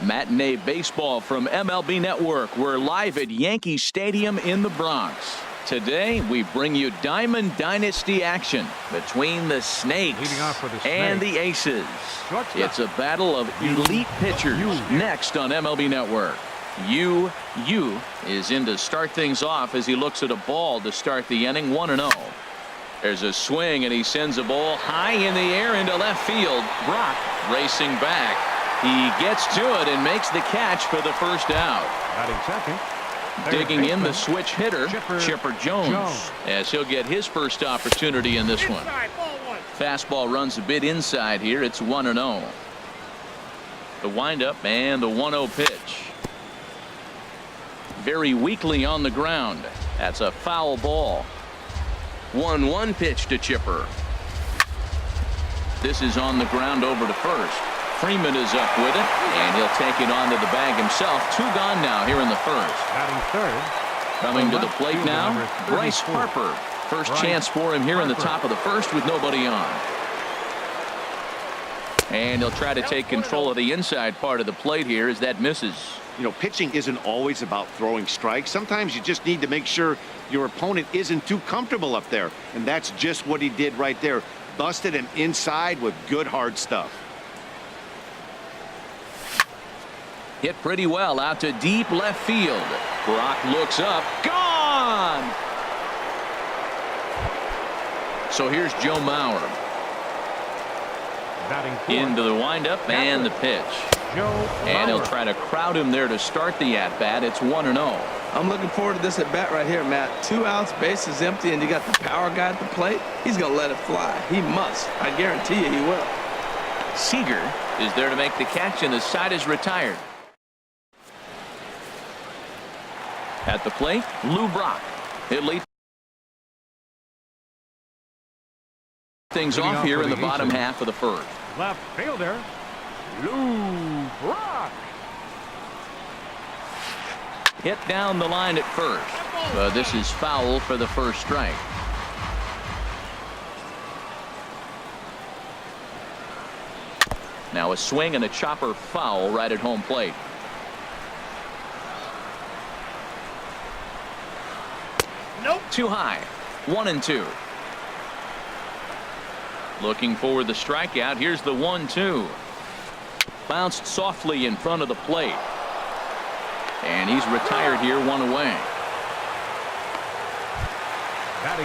Matinee baseball from MLB Network. We're live at Yankee Stadium in the Bronx. Today, we bring you Diamond Dynasty action between the Snakes and the Aces. It's a battle of elite pitchers next on MLB Network. Yu is in to start things off as he looks at a ball to start the inning. 1-0. There's a swing, and he sends a ball high in the air into left field. Brock racing back. He gets to it and makes the catch for the first out. Batting second. Digging in the switch hitter, Chipper Jones, as he'll get his first opportunity in this one. Fastball runs a bit inside here. It's 1-0. The windup and the 1-0 pitch. Very weakly on the ground. That's a foul ball. 1-1 pitch to Chipper. This is on the ground over to first. Freeman is up with it, and he'll take it onto the bag himself. 2 gone now here in the first. Batting third. Coming to the plate now, Bryce Harper. First chance for him here in the top of the first with nobody on. And he'll try to take control of the inside part of the plate here as that misses. You know, pitching isn't always about throwing strikes. Sometimes you just need to make sure your opponent isn't too comfortable up there. And that's just what he did right there. Busted him inside with good hard stuff. Hit pretty well out to deep left field. Brock looks up. Gone! So here's Joe Mauer. Into the windup and the pitch. And he'll try to crowd him there to start the at-bat. It's 1-0. I'm looking forward to this at-bat right here, Matt. 2 outs, base is empty, and you got the power guy at the plate. He's going to let it fly. He must. I guarantee you he will. Seager is there to make the catch, and the side is retired. At the plate, Lou Brock. He'll lead things off here in the bottom half of the first. Left fielder, Lou Brock. Hit down the line at first. But this is foul for the first strike. Now a swing and a chopper foul right at home plate. Nope. Too high. 1-2. Looking for the strikeout. Here's the 1-2. Bounced softly in front of the plate. And he's retired here, 1 away.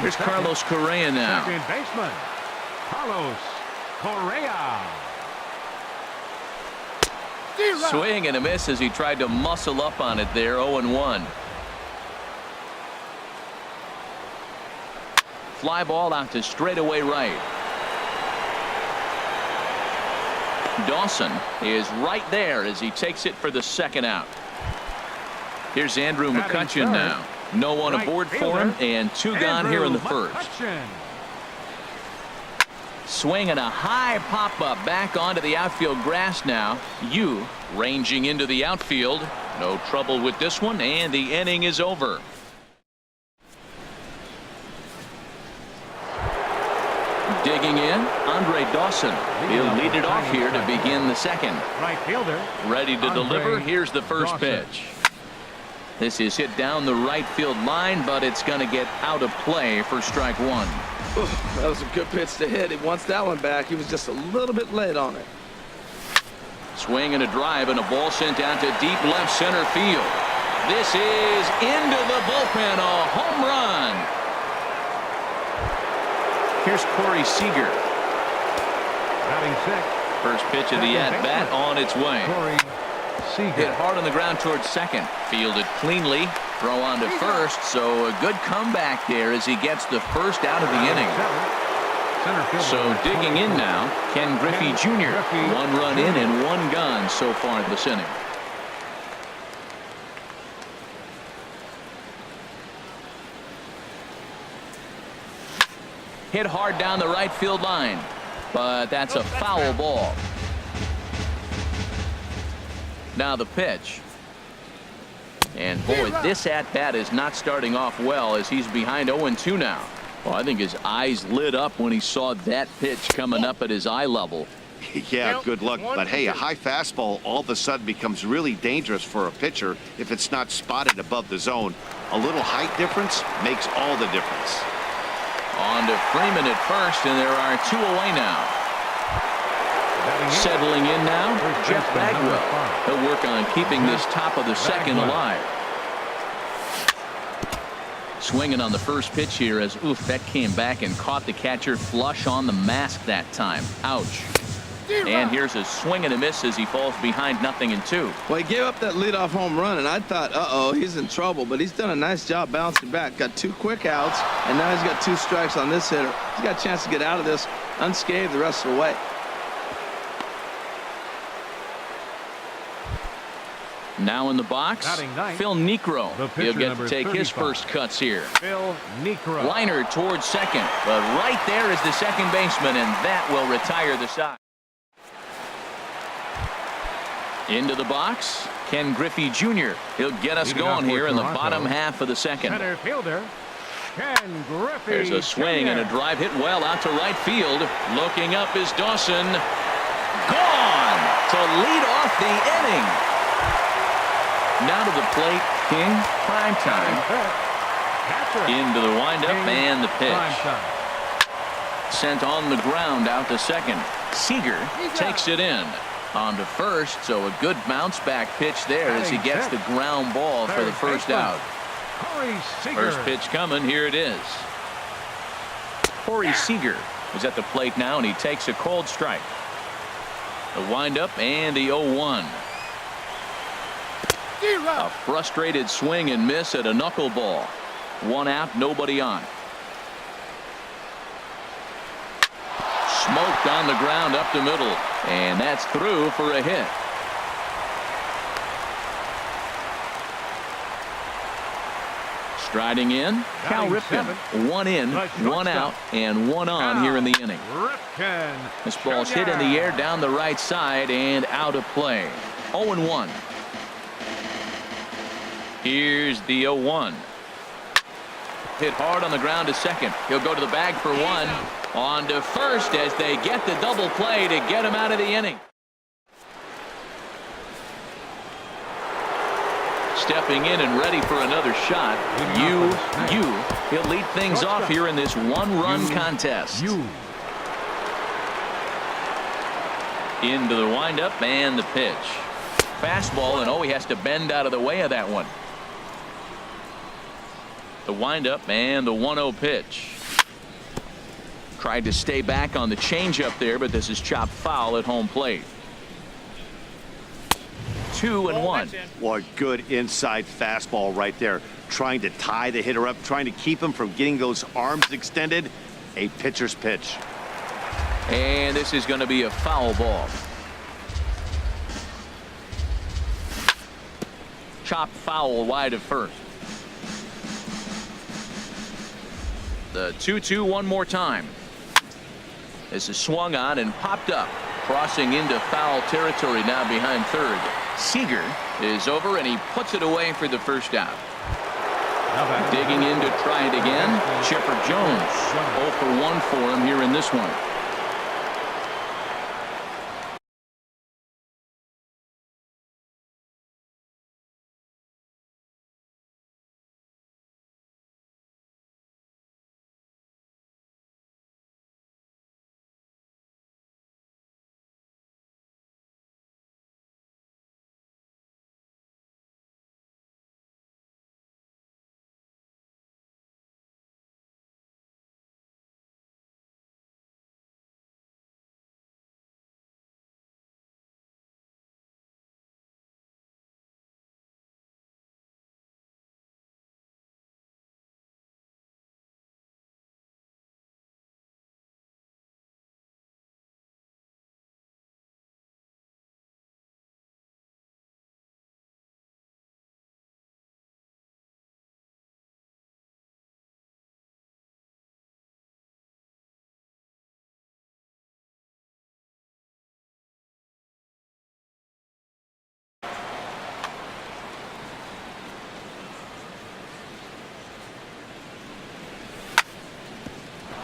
Here's Carlos Correa now. Second baseman, Carlos Correa. Swing and a miss as he tried to muscle up on it there. 0-1. Fly ball out to straightaway right. Dawson is right there as he takes it for the second out. Here's Andrew McCutchen now. No one aboard for him, and 2 gone here in the first. Swing and a high pop-up back onto the outfield grass now. Yu ranging into the outfield. No trouble with this one, and the inning is over. Digging in, Andre Dawson. He'll lead it off here to begin the second. Right fielder. Ready to deliver. Here's the first pitch. This is hit down the right field line, but it's going to get out of play for strike 1. That was a good pitch to hit. He wants that one back. He was just a little bit late on it. Swing and a drive, and a ball sent down to deep left center field. This is into the bullpen. A home run. Here's Corey Seager. Batting sixth. First pitch of the at-bat on its way. Corey Seager. Hit hard on the ground towards second. Fielded cleanly. Throw on to first. So a good comeback there as he gets the first out of the inning. So digging in now, Ken Griffey Jr. 1 run in and 1 gone so far this inning. Hit hard down the right field line, but that's a foul ball. Now the pitch. And boy, this at-bat is not starting off well as he's behind 0-2 now. Well, I think his eyes lit up when he saw that pitch coming up at his eye level. Yeah, good luck. But hey, a high fastball all of a sudden becomes really dangerous for a pitcher if it's not spotted above the zone. A little height difference makes all the difference. On to Freeman at first, and there are 2 away now. Settling in now, Jeff Bagwell. He'll work on keeping this top of the second alive. Swinging on the first pitch here as that came back and caught the catcher flush on the mask that time. Ouch. And here's a swing and a miss as he falls behind 0-2. Well, he gave up that leadoff home run, and I thought, uh-oh, he's in trouble. But he's done a nice job bouncing back. Got 2 quick outs, and now he's got 2 strikes on this hitter. He's got a chance to get out of this unscathed the rest of the way. Now in the box, Phil Niekro. He'll get to take his first cuts here. Phil Niekro. Liner towards second, but right there is the second baseman, and that will retire the side. Into the box, Ken Griffey Jr. He'll get us going here in the bottom half of the second. Center fielder, Ken Griffey. There's a swing and a drive hit well out to right field. Looking up is Dawson. Gone to lead off the inning. Now to the plate, King, prime time. Into the windup and the pitch. Sent on the ground out to second. Seager takes it in. On to first, so a good bounce back pitch there as he gets the ground ball for the first out. First pitch coming, here it is. Corey Seager is at the plate now, and he takes a cold strike. The windup and the 0-1. A frustrated swing and miss at a knuckleball. 1 out, nobody on. Smoked on the ground up the middle, and that's through for a hit. Striding in, Cal Ripken. 1 in, 1 out, and 1 on here in the inning. This ball's hit in the air down the right side and out of play. 0-1. Here's the 0-1. Hit hard on the ground to second. He'll go to the bag for 1. On to first as they get the double play to get him out of the inning. Stepping in and ready for another shot. He'll lead things off here in this 1-run contest. Into the windup and the pitch. Fastball, and he has to bend out of the way of that one. The windup and the 1-0 pitch. Tried to stay back on the changeup there, but this is chopped foul at home plate. 2-1. Well, good inside fastball right there. Trying to tie the hitter up, trying to keep him from getting those arms extended. A pitcher's pitch. And this is going to be a foul ball. Chopped foul wide of first. The 2-2 one more time. This is swung on and popped up. Crossing into foul territory now behind third. Seager is over, and he puts it away for the first out. Digging in to try it again, Chipper Jones. 0 for 1 for him here in this one.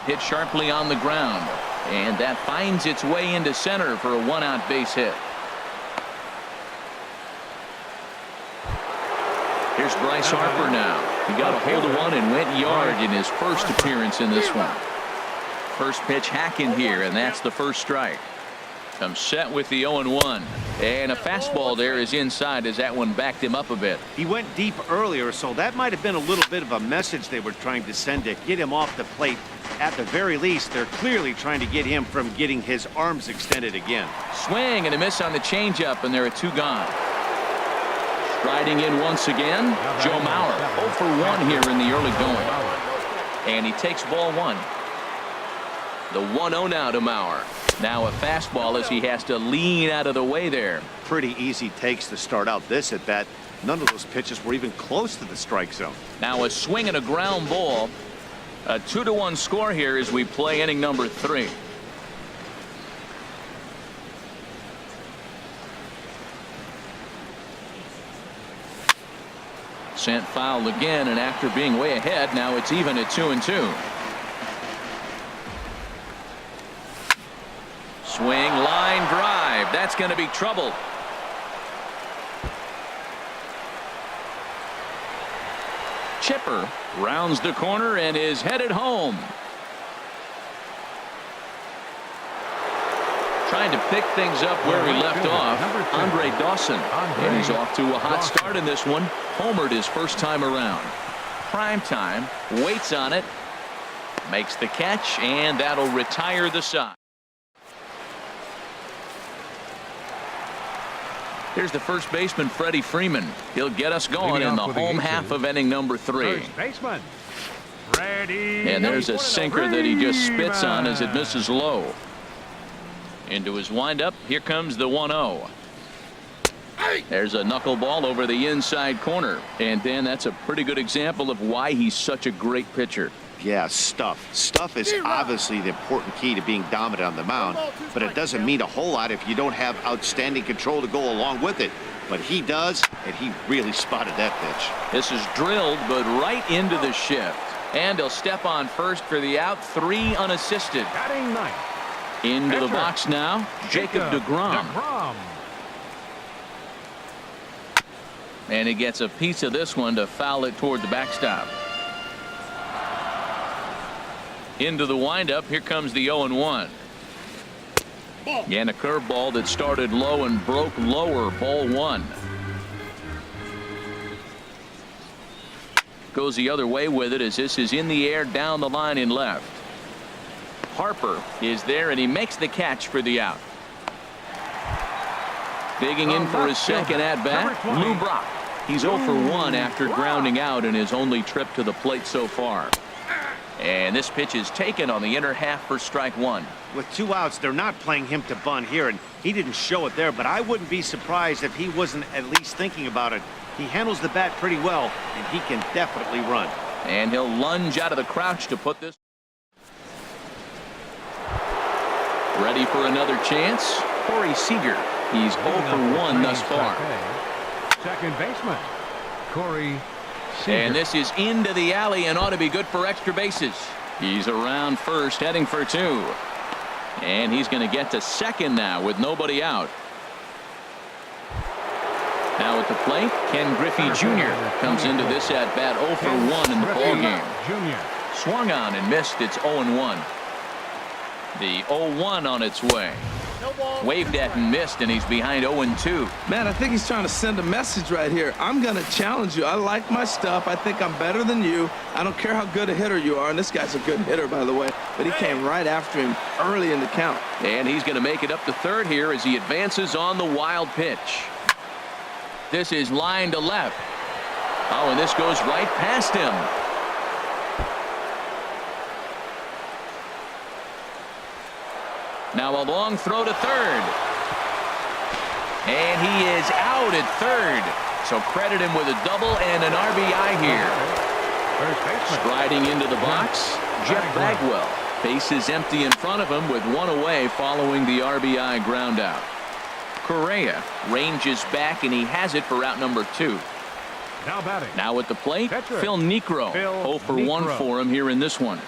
Hit sharply on the ground. And that finds its way into center for a one-out base hit. Here's Bryce Harper now. He got a hold of one and went yard in his first appearance in this one. First pitch hacking here, and that's the first strike. Comes set with the 0-1. And a fastball there is inside as that one backed him up a bit. He went deep earlier, so that might have been a little bit of a message they were trying to send to get him off the plate. At the very least, they're clearly trying to get him from getting his arms extended again. Swing and a miss on the changeup, and there are two gone. Striding in once again, Joe Mauer, 0 for 1 here in the early going. And he takes ball one. The 1-0 now to Mauer. Now a fastball as he has to lean out of the way there. Pretty easy takes to start out this at bat. None of those pitches were even close to the strike zone. Now a swing and a ground ball. A 2-1 score here as we play inning number 3. Sent foul again, and after being way ahead, now it's even at 2-2. Swing, line drive. That's going to be trouble. Chipper rounds the corner and is headed home. Trying to pick things up where he left off, Andre Dawson. And he's off to a hot start in this one. Homered his first time around. Prime time, waits on it, makes the catch, and that'll retire the side. Here's the first baseman, Freddie Freeman. He'll get us going in the home half of inning number 3. First baseman, Freddie. And there's a sinker that he just spits on as it misses low. Into his windup. Here comes the 1-0. There's a knuckleball over the inside corner. And Dan, that's a pretty good example of why he's such a great pitcher. Yeah, stuff. Stuff is obviously the important key to being dominant on the mound, but it doesn't mean a whole lot if you don't have outstanding control to go along with it. But he does, and he really spotted that pitch. This is drilled, but right into the shift. And he'll step on first for the out. 3 unassisted. Batting ninth. Into the box now, Jacob deGrom. And he gets a piece of this one to foul it toward the backstop. Into the windup. Here comes the 0-1. And a curveball that started low and broke lower. Ball 1. Goes the other way with it as this is in the air down the line in left. Harper is there and he makes the catch for the out. Digging in for his second at bat, Lou Brock. He's 0 for 1 after grounding out in his only trip to the plate so far. And this pitch is taken on the inner half for strike 1. With 2 outs, they're not playing him to bunt here, and he didn't show it there, but I wouldn't be surprised if he wasn't at least thinking about it. He handles the bat pretty well, and he can definitely run. And he'll lunge out of the crouch to put this. Ready for another chance. Corey Seager. He's 0 for 1 thus far. Second baseman, Corey Seager. And this is into the alley and ought to be good for extra bases. He's around first, heading for 2. And he's going to get to second now with nobody out. Now at the plate, Ken Griffey Jr. comes into this at bat 0 for 1 in the ballgame. Swung on and missed. It's 0-1. The 0-1 on its way. Waved at and missed, and he's behind 0-2. Man, I think he's trying to send a message right here. I'm going to challenge you. I like my stuff. I think I'm better than you. I don't care how good a hitter you are. And this guy's a good hitter, by the way. But he came right after him early in the count. And he's going to make it up to third here as he advances on the wild pitch. This is line to left. Oh, and this goes right past him. Now a long throw to third. And he is out at third. So credit him with a double and an RBI here. Striding into the box, Jeff Bagwell. Base is empty in front of him with 1 away following the RBI ground out. Correa ranges back and he has it for out number 2. Now batting. Now at the plate, Phil Niekro. 0 for 1 for him here in this one.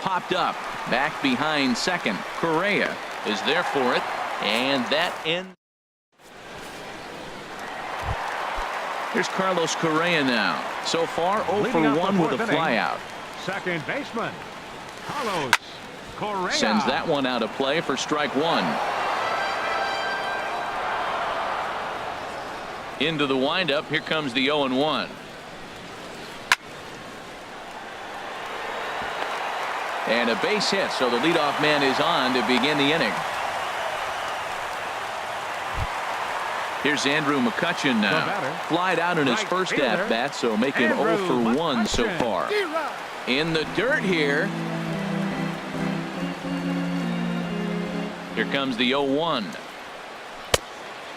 popped up. Back behind second. Correa is there for it. And that ends. Here's Carlos Correa now. So far, 0 for 1 with a flyout. Second baseman, Carlos Correa. Sends that one out of play for strike one. Into the windup. Here comes the 0-1. And a base hit, so the leadoff man is on to begin the inning. Here's Andrew McCutchen now. Flied out in his first at-bat, so making 0 for 1 so far. In the dirt here. Here comes the 0-1.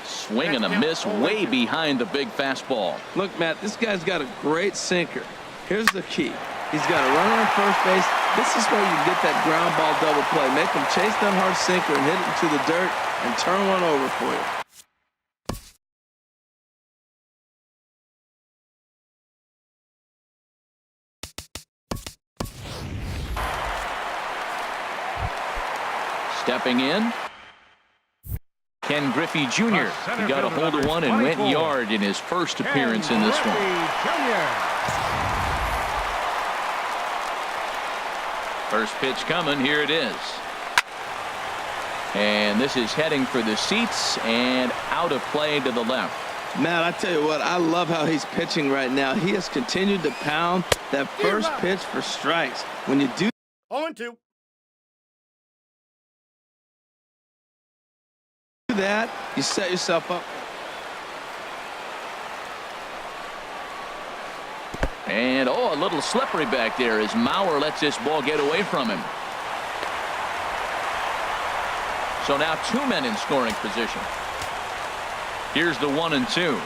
Swing and a miss way behind the big fastball. Look, Matt, this guy's got a great sinker. Here's the key. He's got a runner on first base. This is where you get that ground ball double play. Make him chase that hard sinker and hit it into the dirt and turn one over for you. Stepping in, Ken Griffey Jr. He got a hold of one and went yard in his first appearance in this one. First pitch coming. Here it is. And this is heading for the seats and out of play to the left. Matt, I tell you what, I love how he's pitching right now. He has continued to pound that first pitch for strikes. When you do 0-2. that, you set yourself up. And a little slippery back there as Mauer lets this ball get away from him. So now 2 men in scoring position. Here's the 1-2.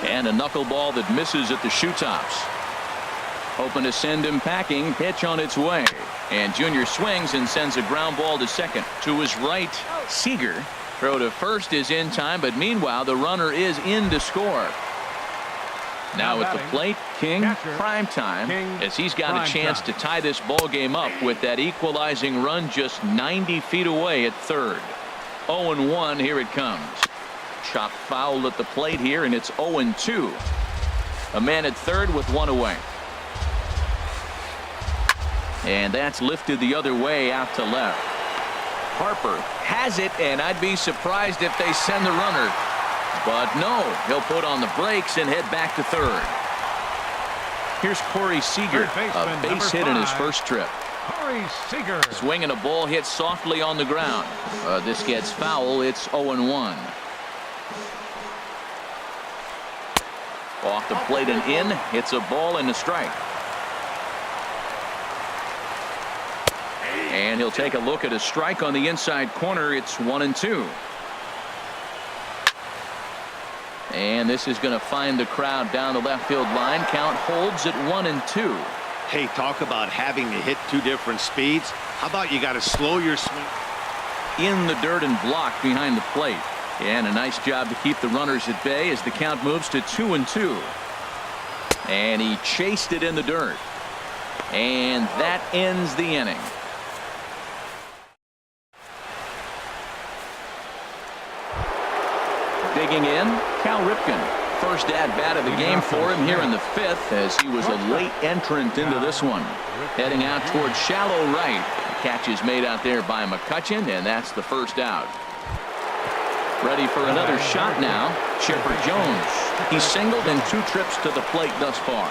And a knuckleball that misses at the shoe tops. Hoping to send him packing. Pitch on its way. And Junior swings and sends a ground ball to second. To his right, Seager. Throw to first is in time, but meanwhile the runner is in to score. Now at the plate, King, prime time, as he's got a chance to tie this ball game up with that equalizing run just 90 feet away at third. 0-1, here it comes. Chopped foul at the plate here, and it's 0-2. A man at third with one away. And that's lifted the other way out to left. Harper has it, and I'd be surprised if they send the runner. But no, he'll put on the brakes and head back to third. Here's Corey Seager, a base hit in his first trip. Corey Seager. Swinging a ball hit softly on the ground. This gets foul. It's 0-1. Off the plate and in. It's a ball and a strike. And he'll take a look at a strike on the inside corner. It's 1-2. And this is going to find the crowd down the left field line. Count holds at 1-2. Hey, talk about having to hit two different speeds. How about you got to slow your swing? In the dirt and blocked behind the plate. And a nice job to keep the runners at bay as the count moves to 2-2. And he chased it in the dirt. And that ends the inning. Digging in, Cal Ripken. First at-bat of the game for him here in the fifth as he was a late entrant into this one. Heading out towards shallow right. The catch is made out there by McCutchen, and that's the first out. Ready for another shot now, Chipper Jones. He's singled in 2 trips to the plate thus far.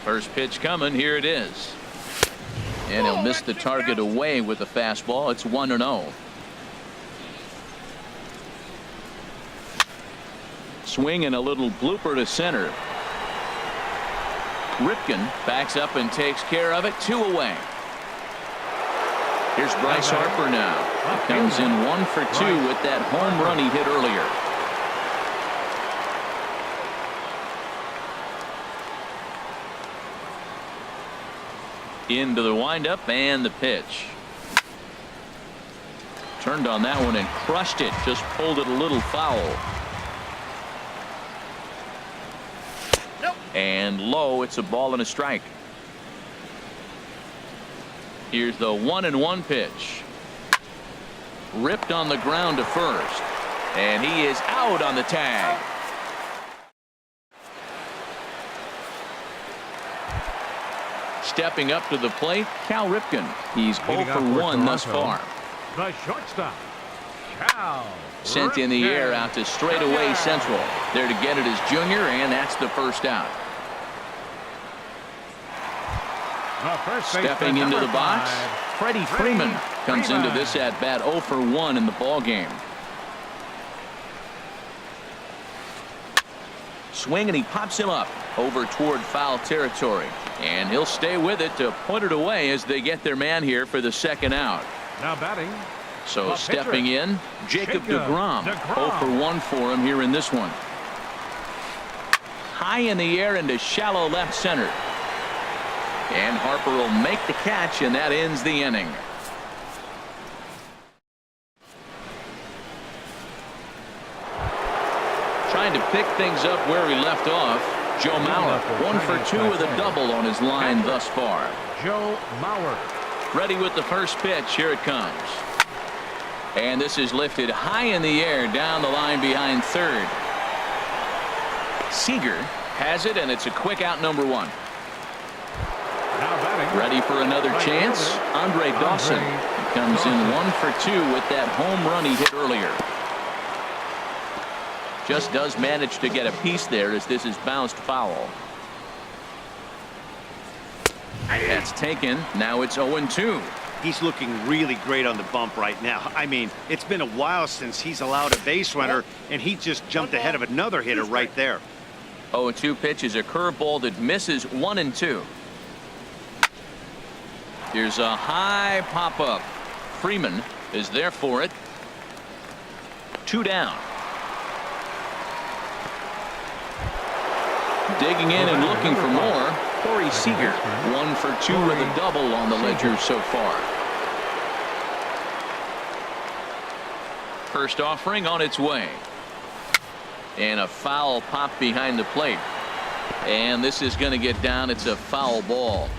First pitch coming, here it is. And he'll miss the target away with the fastball. It's 1-0. Swing and a little blooper to center. Ripken backs up and takes care of it. 2 away. Here's Bryce Harper now. He comes in 1 for 2 with that home run he hit earlier. Into the windup and the pitch. Turned on that one and crushed it. Just pulled it a little foul. And low, it's a ball and a strike. Here's the 1-1 pitch. Ripped on the ground to first. And he is out on the tag. Stepping up to the plate, Cal Ripken. He's 0 for 1 thus far. The shortstop, Cal Sent in the air out to straightaway central. There to get it is Junior, and that's the first out. Stepping into the box, Freddie Freeman comes into this at bat 0 for 1 in the ball game. Swing, and he pops him up over toward foul territory, and he'll stay with it to put it away as they get their man here for the second out. Now batting. So stepping in, Jacob deGrom. 0 for 1 for him here in this one. High in the air into shallow left center. And Harper will make the catch, and that ends the inning. Trying to pick things up where he left off, Joe Mauer. 1 for 2 with a double on his line thus far. Joe Mauer. Ready with the first pitch. Here it comes. And this is lifted high in the air down the line behind third. Seager has it, and it's a quick out, number 1. Ready for another chance. Andre Dawson comes in 1 for 2 with that home run he hit earlier. Just does manage to get a piece there as this is bounced foul. That's taken. Now it's 0-2. He's looking really great on the bump right now. I mean, it's been a while since he's allowed a base runner, and he just jumped ahead of another hitter right there. 0-2 pitch is a curveball that misses 1-2. Here's a high pop-up. Freeman is there for it. 2 down. Digging in and looking for more, Corey Seager. 1 for 2 with a double on the ledger so far. First offering on its way. And a foul pop behind the plate. And this is going to get down. It's a foul ball.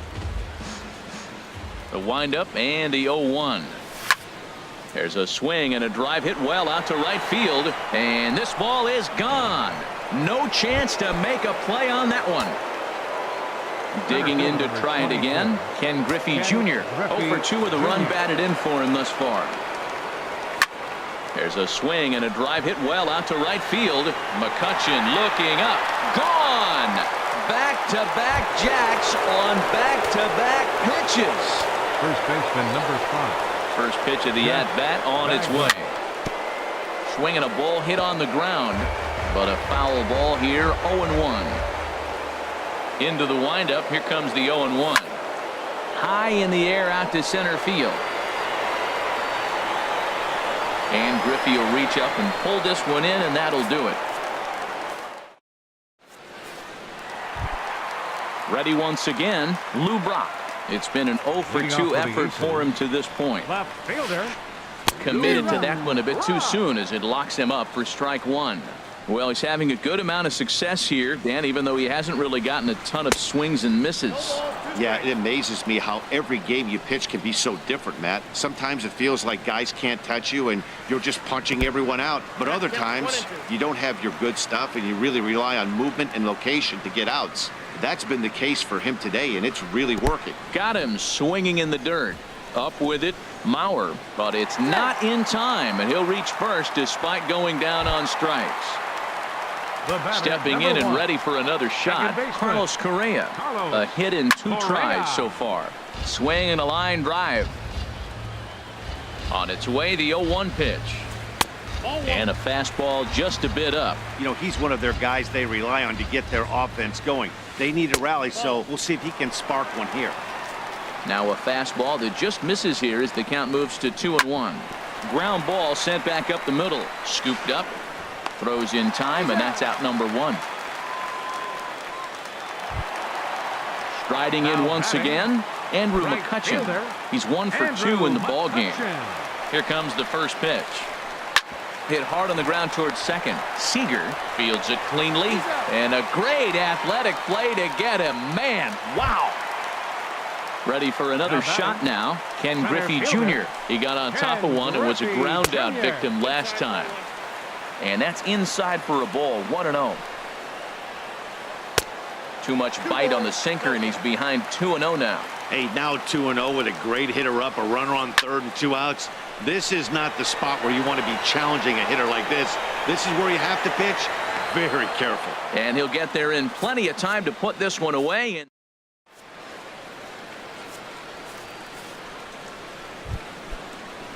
The windup and the 0-1. There's a swing and a drive hit well out to right field. And this ball is gone. No chance to make a play on that one. Digging in to try it again, Ken Griffey Jr. 0 for 2 with a run batted in for him thus far. There's a swing and a drive hit well out to right field. McCutchen looking up. Gone! Back-to-back jacks on back-to-back pitches. First baseman number 5. First pitch of the at-bat on its way. Swinging a ball hit on the ground, but a foul ball here, 0-1. Into the windup, here comes the 0-1. High in the air out to center field. And Griffey will reach up and pull this one in, and that'll do it. Ready once again, Lou Brock. It's been an 0 for 2 effort for him to this point. Left fielder. Committed to that one a bit too soon as it locks him up for strike 1. Well, he's having a good amount of success here, Dan, even though he hasn't really gotten a ton of swings and misses. Yeah, it amazes me how every game you pitch can be so different, Matt. Sometimes it feels like guys can't touch you and you're just punching everyone out. But other times you don't have your good stuff and you really rely on movement and location to get outs. That's been the case for him today, and it's really working. Got him swinging in the dirt. Up with it, Mauer, but it's not in time, and he'll reach first despite going down on strikes. Stepping in and ready for another shot, Carlos Correa. A hit in 2 tries so far. Swing and a line drive. On its way, the 0-1 pitch. And a fastball just a bit up. You know, he's one of their guys they rely on to get their offense going. They need a rally, so we'll see if he can spark one here. Now a fastball that just misses here as the count moves to 2-1. Ground ball sent back up the middle. Scooped up. Throws in time, and that's out number 1. Striding in once again, Andrew McCutchen. He's 1 for 2 in the ball game. Here comes the first pitch. hit hard on the ground towards second. Seager fields it cleanly, and a great athletic play to get him. Man, wow. Ready for another shot now. Ken Griffey Jr. He got on top of one and was a ground out victim last time. And that's inside for a ball. 1-0. Too much bite on the sinker, and he's behind 2-0 now. Hey, now 2-0 with a great hitter up, a runner on third and 2 outs. This is not the spot where you want to be challenging a hitter like this. This is where you have to pitch very careful. And he'll get there in plenty of time to put this one away. And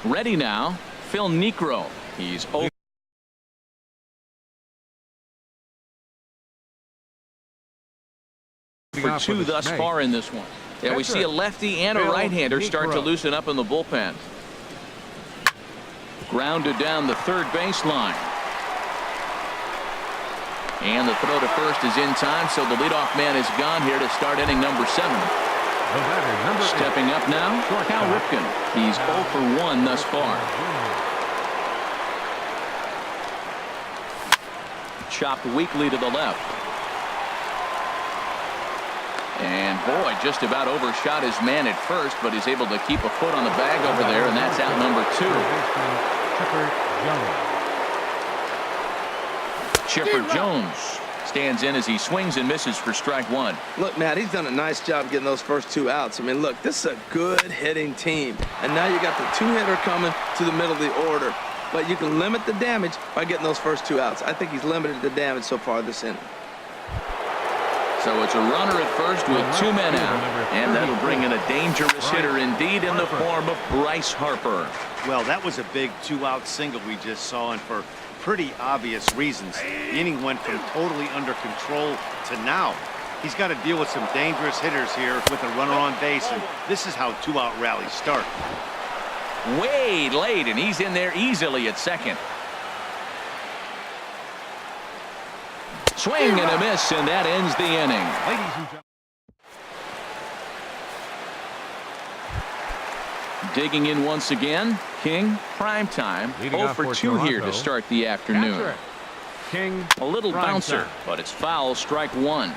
ready now, Phil Niekro. He's over for 2 thus far in this one. Yeah, we see a lefty and a right-hander start to loosen up in the bullpen. Grounded down the third baseline. And the throw to first is in time, so the leadoff man is gone here to start inning number 7. Stepping up now, Cal Ripken. He's 0 for 1 thus far. Chopped weakly to the left. And boy, just about overshot his man at first, but he's able to keep a foot on the bag over there, and that's out number 2. Chipper Jones stands in as he swings and misses for strike 1. Look, Matt, he's done a nice job getting those first 2 outs. I mean, look, this is a good hitting team. And now you got the 2-hitter coming to the middle of the order. But you can limit the damage by getting those first 2 outs. I think he's limited the damage so far this inning. So it's a runner at first with 2 men out. And that'll bring in a dangerous hitter indeed in the form of Bryce Harper. Well, that was a big 2-out single we just saw, and for pretty obvious reasons. The inning went from totally under control to now. He's got to deal with some dangerous hitters here with a runner on base, and this is how 2-out rallies start. Way late, and he's in there easily at second. Swing and a miss, and that ends the inning. Digging in once again, King, prime time, 0 for 2 here to start the afternoon. King, a little bouncer, but it's foul, strike 1.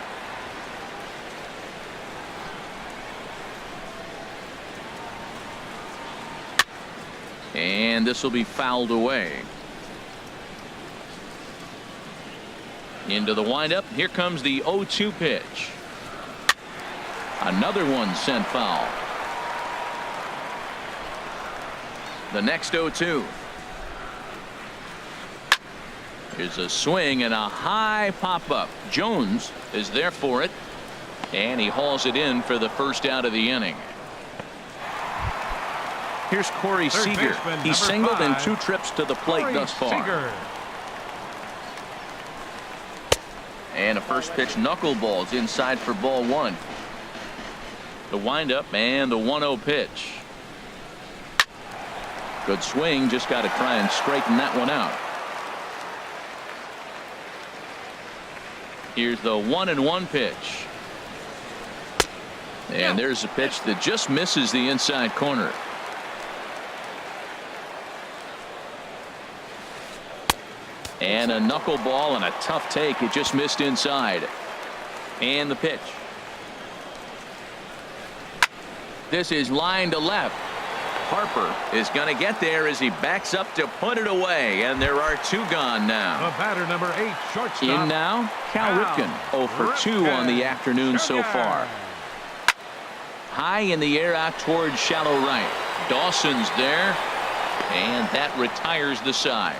And this will be fouled away. Into the windup. Here comes the 0-2 pitch. Another one sent foul. The next 0-2. Here's a swing and a high pop-up. Jones is there for it, and he hauls it in for the first out of the inning. Here's Corey Seager. He's singled in 2 trips to the plate thus far. And a first pitch knuckleballs inside for ball 1. The windup and the 1-0 pitch. Good swing, just got to try and straighten that one out. Here's the 1-1 pitch. And there's a pitch that just misses the inside corner. And a knuckleball and a tough take. It just missed inside. And the pitch. This is line to left. Harper is going to get there as he backs up to put it away, and there are 2 gone now. The batter number 8, shortstop. In now, Cal Ripken, 0 for 2 on the afternoon so far. High in the air out towards shallow right. Dawson's there, and that retires the side.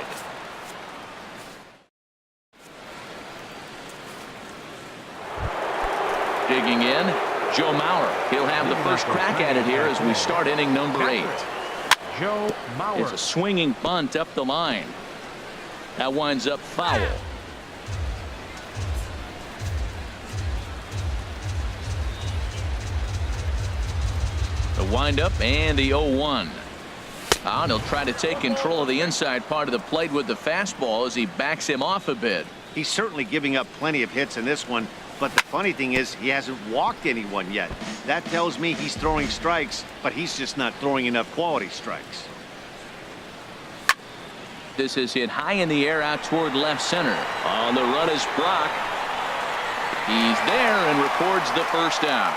Digging in, Joe Mauer. He'll have the first crack at it here as we start inning number 8. Joe Mauer. It's a swinging bunt up the line. That winds up foul. The windup and the 0-1. And he'll try to take control of the inside part of the plate with the fastball as he backs him off a bit. He's certainly giving up plenty of hits in this one, but the funny thing is he hasn't walked anyone yet. That tells me he's throwing strikes, but he's just not throwing enough quality strikes. This is hit high in the air out toward left center. On the run is Brock. He's there and records the first out.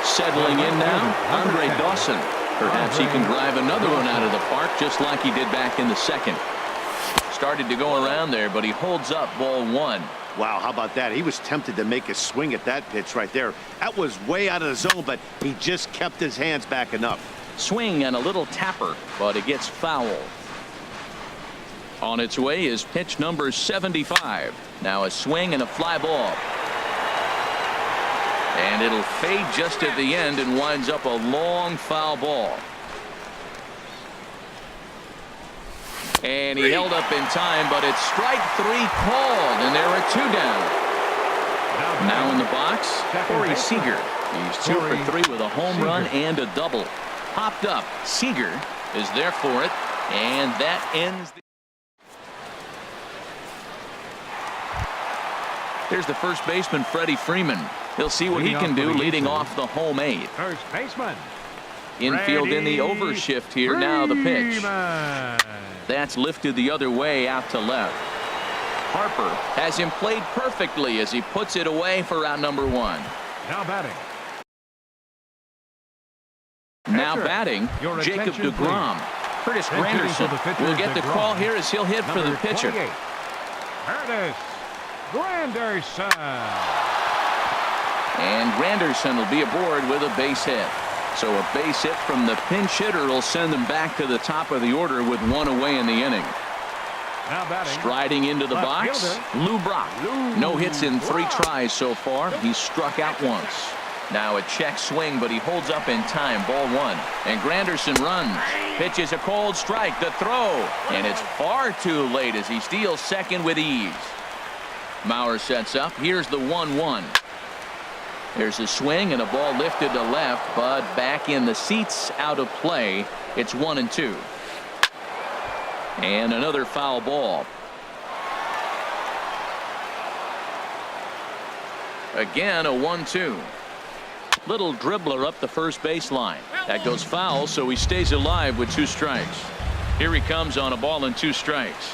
Settling in now, Andre Dawson. Perhaps he can drive another one out of the park just like he did back in the second. Started to go around there, but he holds up ball one. Wow, how about that? He was tempted to make a swing at that pitch right there. That was way out of the zone, but he just kept his hands back enough. Swing and a little tapper, but it gets foul. On its way is pitch number 75. Now a swing and a fly ball. And it'll fade just at the end and winds up a long foul ball. And he held up in time, but it's strike three called, and there are two down. Now in the box, Corey Seager. He's 2 for 3 with a home run and a double. Popped up. Seager is there for it, and that ends the... Here's the first baseman, Freddie Freeman. He'll see what he can do leading off the home 8th. First baseman. Infield in the overshift here. Now the pitch. That's lifted the other way out to left. Harper has him played perfectly as he puts it away for out number 1. Now batting. Now batting, Jacob deGrom. Curtis Granderson will get the call here as he'll hit for the pitcher. Curtis Granderson. And Granderson will be aboard with a base hit. So a base hit from the pinch hitter will send them back to the top of the order with 1 away in the inning. Now batting. Striding into the box, Lou Brock. No hits in 3 tries so far. He's struck out once. Now a check swing, but he holds up in time. Ball 1. And Granderson runs. Pitches a cold strike. The throw. And it's far too late as he steals second with ease. Mauer sets up. Here's the 1-1. There's a swing and a ball lifted to left, but back in the seats, out of play. It's 1-2. And another foul ball. Again, a 1-2. Little dribbler up the first baseline. That goes foul, so he stays alive with 2 strikes. Here he comes on a ball and 2 strikes.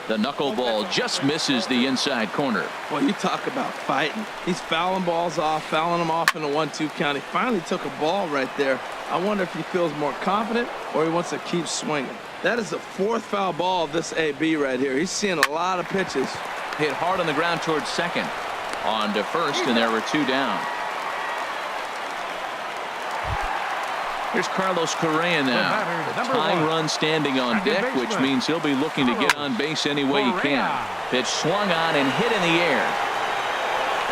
The knuckleball just misses the inside corner. Well, you talk about fighting. He's fouling balls off, fouling them off in a 1-2 count. He finally took a ball right there. I wonder if he feels more confident or he wants to keep swinging. That is the 4th foul ball of this AB right here. He's seeing a lot of pitches. Hit hard on the ground towards second. On to first, and there were 2 down. Here's Carlos Correa now. The tying run standing on deck, which means he'll be looking to get on base any way he can. Pitch swung on and hit in the air.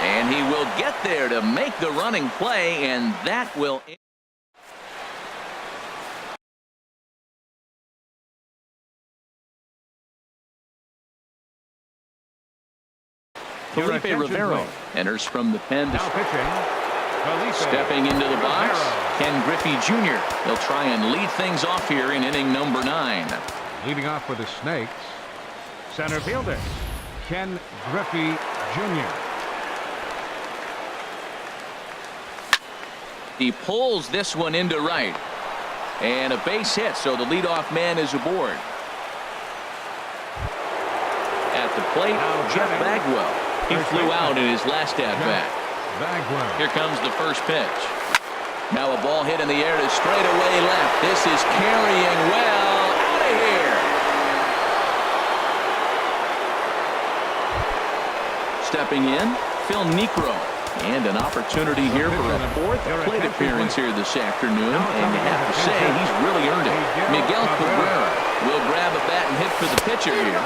And he will get there to make the running play, and that will... Felipe Rivero enters from the pen to stepping into the box. Ken Griffey Jr. He'll try and lead things off here in inning number 9. Leading off for the Snakes, center fielder Ken Griffey Jr. He pulls this one into right. And a base hit, so the leadoff man is aboard. At the plate, Jeff Bagwell. He flew out in his last at-bat. Here comes the first pitch. Now a ball hit in the air to straightaway left. This is carrying well out of here. Stepping in, Phil Niekro. And an opportunity here for a 4th plate appearance here this afternoon. And you have to say, he's really earned it. Miguel Cabrera will grab a bat and hit for the pitcher here.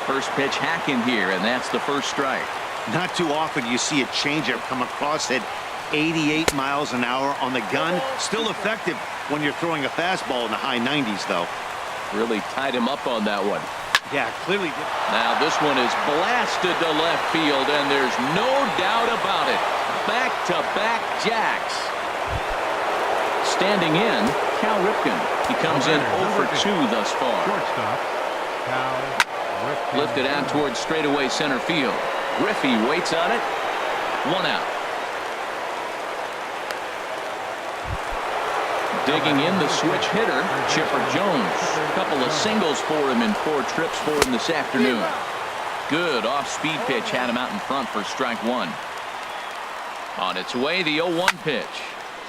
First pitch hacking here, and that's the first strike. Not too often you see a changeup come across at 88 miles an hour on the gun. Still effective when you're throwing a fastball in the high 90s, though. Really tied him up on that one. Yeah, clearly. Now this one is blasted to left field, and there's no doubt about it. Back-to-back jacks. Standing in, Cal Ripken. He comes in 0 for 2 thus far. Shortstop, Cal Ripken. Lifted out towards straightaway center field. Griffey waits on it. 1 out. Digging in the switch hitter, Chipper Jones. A couple of singles for him in 4 trips for him this afternoon. Good off-speed pitch had him out in front for strike 1. On its way, the 0-1 pitch.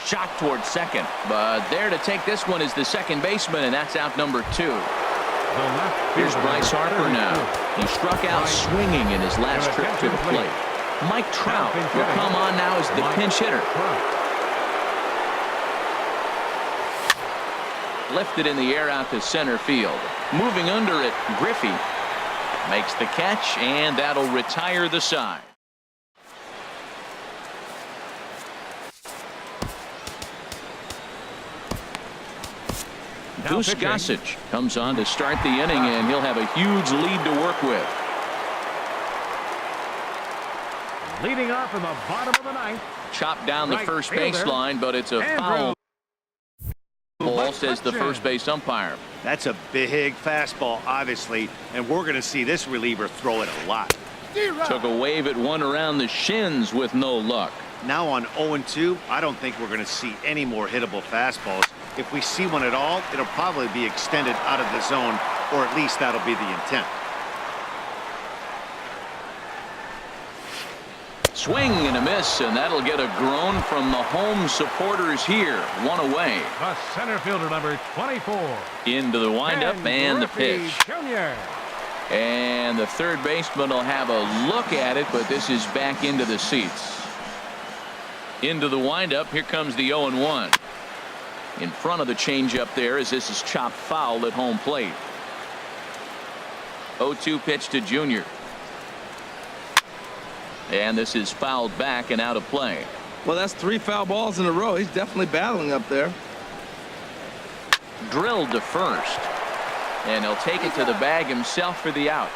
Shot towards second, but there to take this one is the second baseman, and that's out number 2. Here's Bryce Harper now. He struck out swinging in his last trip to the plate. Mike Trout will come on now as the pinch hitter. Lifted in the air out to center field. Moving under it, Griffey makes the catch, and that'll retire the side. Goose Gossage comes on to start the inning, and he'll have a huge lead to work with. Leading off in the bottom of the ninth. Chopped down the first baseline, but it's a foul ball, says the first base umpire. That's a big fastball, obviously, and we're going to see this reliever throw it a lot. Took a wave at one around the shins with no luck. Now on 0-2, I don't think we're going to see any more hittable fastballs. If we see one at all, it'll probably be extended out of the zone, or at least that'll be the intent. Swing and a miss, and that'll get a groan from the home supporters here. 1 away. The center fielder, number 24. Into the windup and the pitch. Jr. And the third baseman will have a look at it, but this is back into the seats. Into the windup. Here comes the 0-1. In front of the changeup there, as this is chopped foul at home plate. 0-2 pitch to Junior. And this is fouled back and out of play. Well, that's 3 foul balls in a row. He's definitely battling up there. Drilled to first. And he'll take it to the bag himself for the out.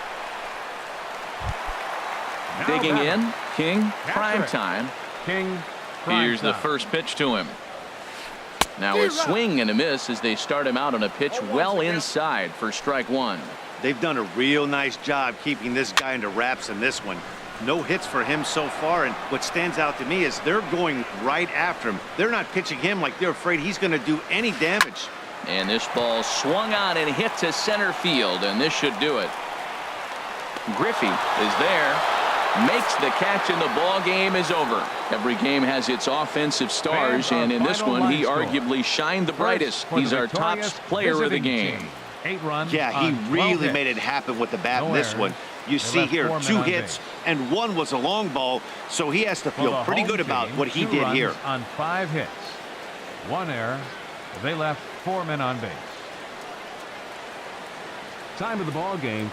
Digging in, King, prime time. King, Here's the first pitch to him. Now a swing and a miss as they start him out on a pitch well inside for strike 1. They've done a real nice job keeping this guy into wraps in this one. No hits for him so far, and what stands out to me is they're going right after him. They're not pitching him like they're afraid he's going to do any damage. And this ball swung on and hit to center field, and this should do it. Griffey is there, makes the catch, and the ball game is over. Every game has its offensive stars, and in this one he arguably shined the brightest. He's our top player of the game. 8 runs. Yeah, he really made it happen with the bat in this one. You see here 2 hits and 1 was a long ball, so he has to feel pretty good about what he did here. On 5 hits, 1 error. They left 4 men on base. Time of the ball game.